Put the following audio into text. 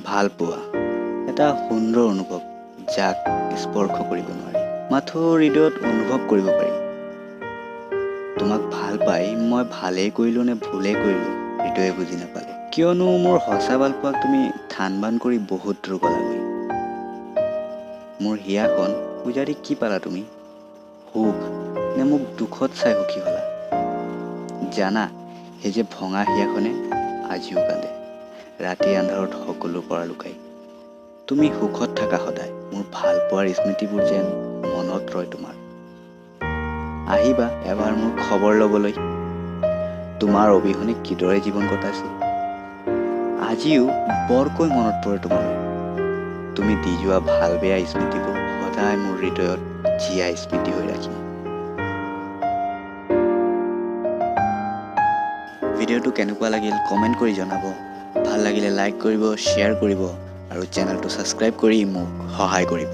ভাল পোৱা এটা সুন্দৰ অনুভৱ যাক স্পৰ্শ কৰিব নোৱাৰি, মাথো হৃদয়ত অনুভৱ কৰিব পাৰি। তোমাক ভাল পাই মই ভালেই কৰিলোঁ নে ভুলেই কৰিলোঁ হৃদয়ে বুজি নাপালে। কিয়নো মোৰ সঁচা ভাল পোৱাক তুমি থান বান কৰি বহুত দূৰ গলাগৈ। মোৰ হিয়াখন উজাৰি কি পালা তুমি? সুখ নে মোক দুখত চাই সুখী হ'লা? জানা, সেই যে ভঙা হিয়াখনে আজিও কান্দে, ৰাতি আন্ধাৰত সকলোৰ পৰা লুকাই। তুমি সুখত থাকা সদায়, মোৰ ভাল পোৱাৰ স্মৃতিবোৰ যেন মনত ৰয় তোমাৰ। আহিবা এবাৰ মোৰ খবৰ ল'বলৈ, তোমাৰ অবিহনে কিদৰে জীৱন কটাইছোঁ। আজিও বৰকৈ মনত পৰে তোমাৰ। তুমি দি যোৱা ভাল বেয়া স্মৃতিবোৰ সদায় মোৰ হৃদয়ত জীয়াই স্মৃতি হৈ ৰাখিম। ভিডিঅ'টো কেনেকুৱা লাগিল কমেণ্ট কৰি জনাব। ভাল লাগিলে লাইক কৰিব, শ্বেয়াৰ কৰিব আৰু চেনেলটো ছাবস্ক্ৰাইব কৰি মোক সহায় কৰিব।